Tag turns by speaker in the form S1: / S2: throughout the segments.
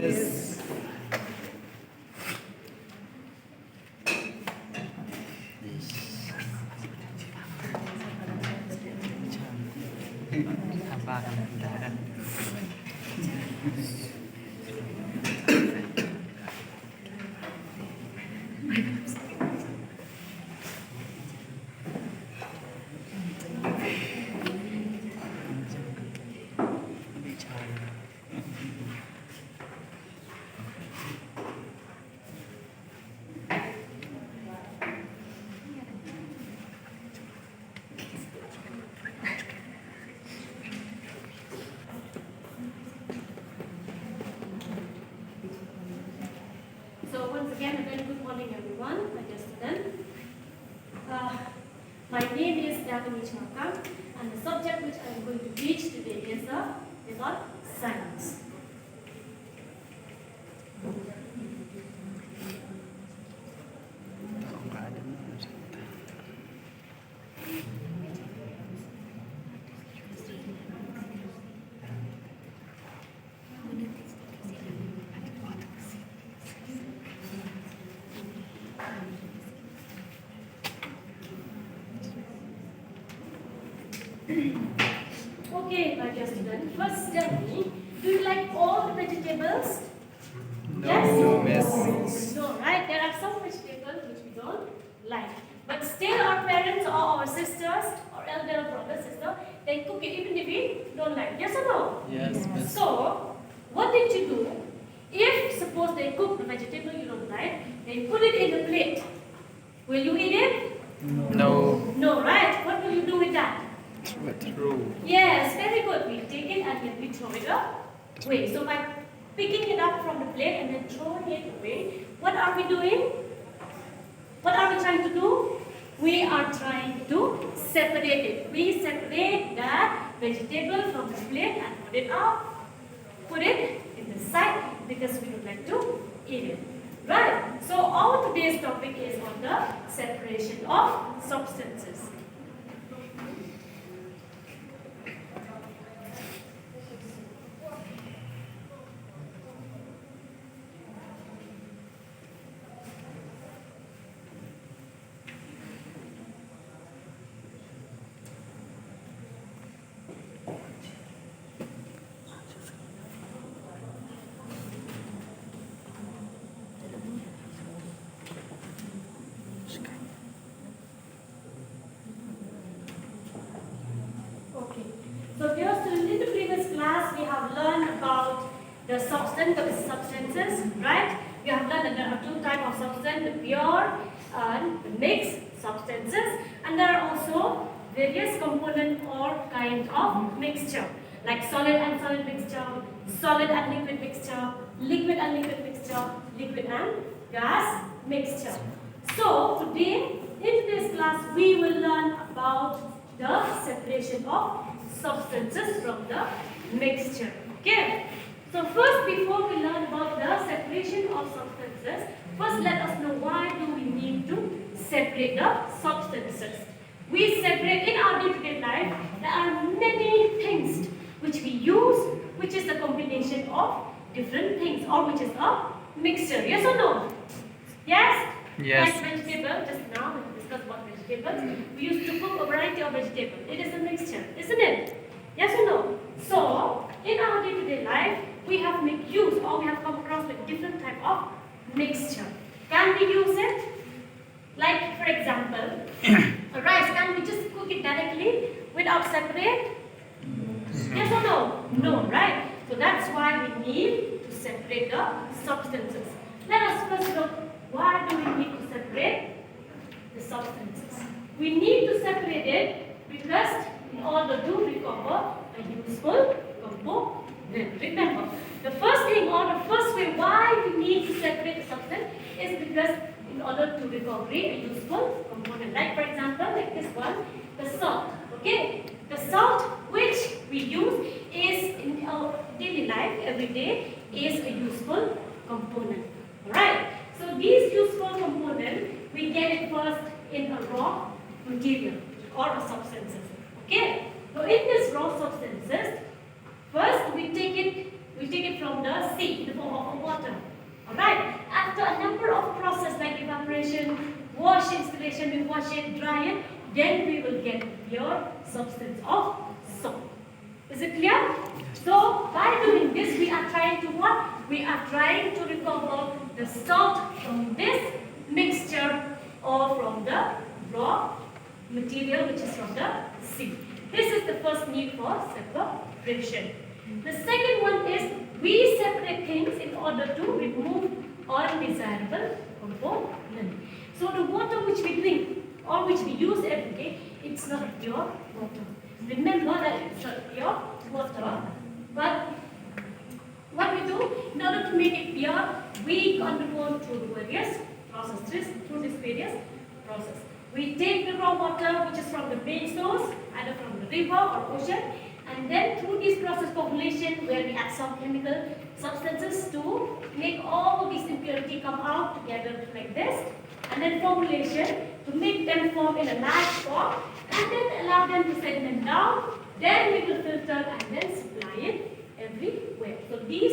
S1: Yes.
S2: So once again, a very good morning, everyone. My dear student. My name is D.I.E.T, and the subject which I am going to teach today is on science. Okay, my dear student. First, tell me, do you like all the vegetables?
S1: No.
S2: Yes?
S1: No. Yes.
S2: No, right? There are some vegetables which we don't like. But still our parents or our sisters or elder brother, sister, they cook it even if we don't like. Yes or no?
S1: Yes. Miss.
S2: So, what did you do? If suppose they cook the vegetable you don't like, they put it in the plate. Will you eat it?
S1: No.
S2: No, right? What will you do with that?
S1: True.
S2: Yes, very good. We take it and then we throw it away. So by picking it up from the plate and then throwing it away, what are we doing? What are we trying to do? We are trying to separate it. We separate the vegetable from the plate and put it in the side because we don't like to eat it. Right? So our today's topic is on the separation of substances. Okay. So dear students, in the previous class we have learned about the substances, right? We have learned that there are two types of substance, the pure and the mixed substances, and there are also various component or kind of mixture, like solid and solid mixture, solid and liquid mixture, liquid and liquid mixture, liquid and gas mixture. So today, in today's class, we will learn about the separation of substances from the mixture. Okay? So first, before we learn about the separation of substances, first let us know why do we need to separate the substances. We separate in our day-to-day life. There are many things which we use, which is the combination of different things, or which is a mixture. Yes or no? Yes?
S1: Yes.
S2: Like vegetable, just now we discussed about vegetables. We used to cook a variety of vegetables. It is a mixture, isn't it? Yes or no? So, in our day-to-day life, we have made use or we have come across with different type of mixture. Can we use it? Like, for example, rice, can we just cook it directly without separate? Yes or no? No, right? So that's why we need to separate the substances. Let us first look, why do we need to separate the substances? We need to separate it because in order to recover a useful component. Remember, the first thing or the first way why we need to separate the substance is because in order to recover a useful component. Like for example, like this one, the salt. Okay? The salt which we use is in our daily life, every day, is a useful component. Alright? So these useful components, we get it first in a raw material or a substances. Okay? So in this raw substances, first we take it from the sea in the form of a wash installation, we wash it, dry it, then we will get pure substance of soap. Is it clear? So by doing this, we are trying to what? We are trying to recover the salt from this mixture or from the raw material which is from the sea. This is the first need for separation. The second one is we separate things in order to remove undesirable component. So the water which we drink or which we use every day, it's not pure water. Remember that it's not pure water. But what we do, in order to make it pure, we undergo through various processes, through this various process. We take the raw water which is from the main source, either from the river or ocean, and then through this process formulation where we add some chemical substances to make all these impurities come out together like this, and then formulation to make them form in a large form, and then allow them to sediment down. Then we will filter and then supply it everywhere. So this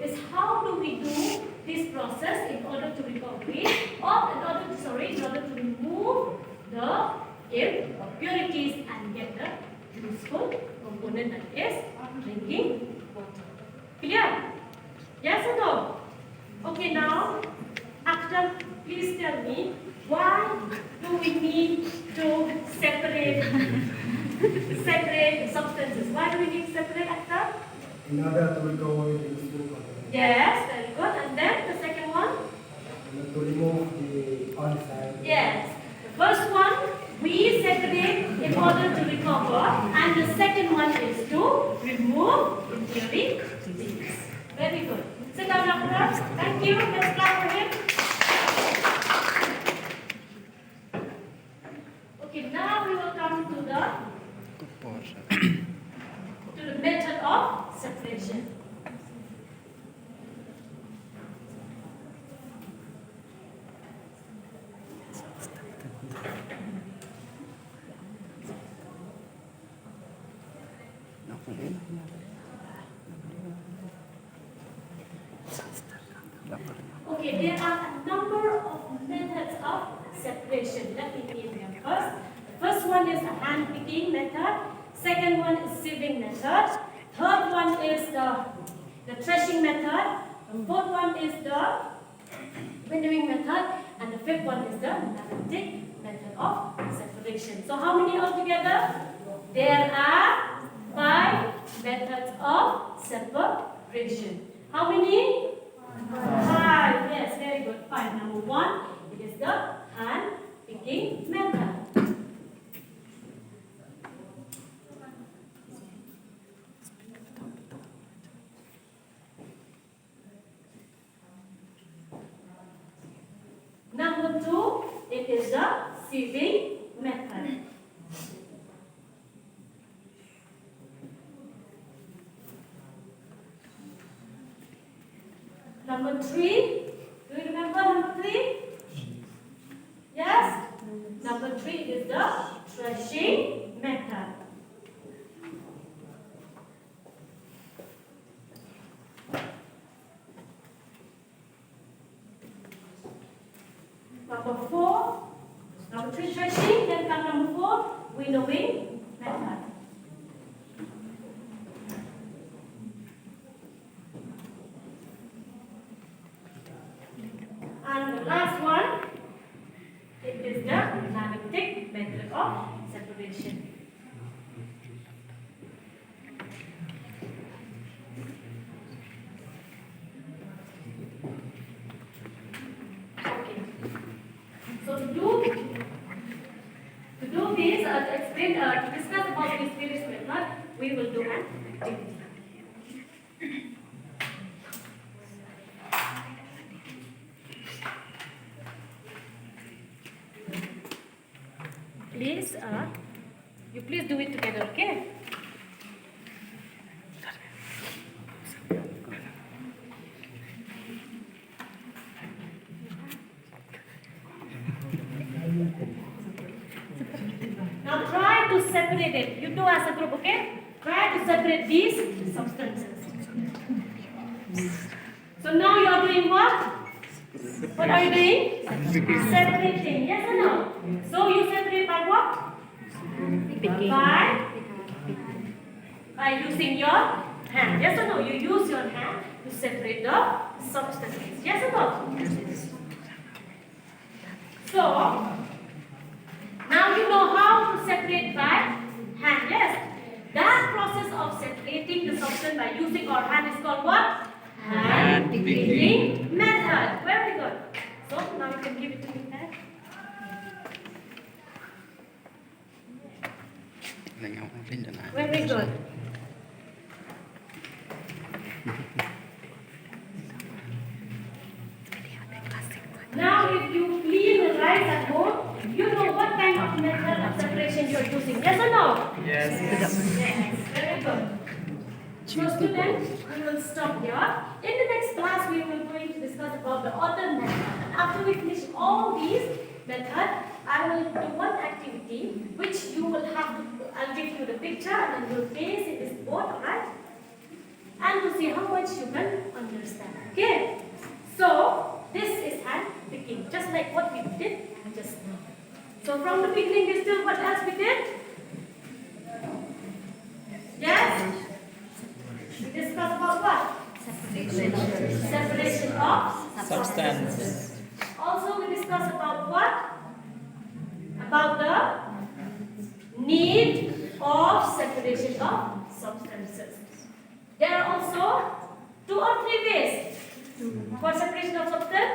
S2: is how do we do this process in order to recover it, or in order to remove the impurities and get the useful component that is drinking water. Clear? Yes or no? Okay, now, Akhtar, please tell me, why do we need to separate substances? Why do we need to separate, Akhtar?
S3: In order to recover the useful content.
S2: Yes, very good. And then the second one?
S3: To remove the undesirable.
S2: Yes. The first one, we separate in order to recover, and the second one is to remove impurities. Very good. Sit down, Dr. Thank you. Let's clap for him. Okay, now we will come to the method of separation. Okay, there are a number of methods of separation. Let me name them first. The first one is the hand picking method. Second one is sieving method. Third one is the threshing method. The fourth one is the winnowing method. And the fifth one is the analytic method of separation. So how many altogether? There are 5 methods of separation. How many? 5. Yes, very good. 5. Number 1, it is the hand picking method. Number 2, it is the sieving method. Number 3, do you remember number 3? Yes? Number 3 is the threshing method. Number 4, number 3 threshing, then come number 4, winnowing method. And the last one, it is the analytic method of separation. Okay. So to do this, to explain, to discuss about this various method, we will do an activity. Please, you please do it together, okay? Now try to separate it. You two as a group, okay? Try to separate these substances. So now you are doing what? What are you doing? Separating. Yes or no? So you separate by what? By using your hand. Yes or no? You use your hand to separate the substances. Yes or no? So now you know how to separate by hand. Yes. That process of separating the substance by using our hand is called what? Hand picking method. Very good. So now you can give it to me back. Very good. Now if you clean the rice at home, you know what kind of method of separation you are using. Yes or no?
S1: Yes.
S2: Yes. Very good. So students, we will stop here. In the next class, we will going to discuss about the other method. And after we finish all these methods, I will do one activity which you will have to, I'll give you the picture and then you'll paste in this board, alright? And we'll see how much you can understand. Okay? So, this is hand picking, just like what we did just now. So from the beginning, we still what else we did? Yes? We discussed about what? Separation of
S1: Substances.
S2: Also, we discussed about what? About the need of separation of substances. There are also 2 or 3 ways for separation of substance.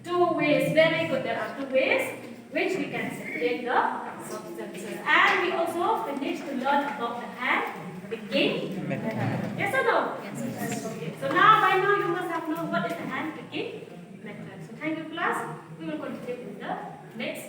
S2: 2 ways. Very good. There are 2 ways which we can separate the substances. And we also finished to learn about the hand picking method. Yes or no? Yes. Okay. So now by now you must have known what is the hand picking method. So thank you class. We will continue with the next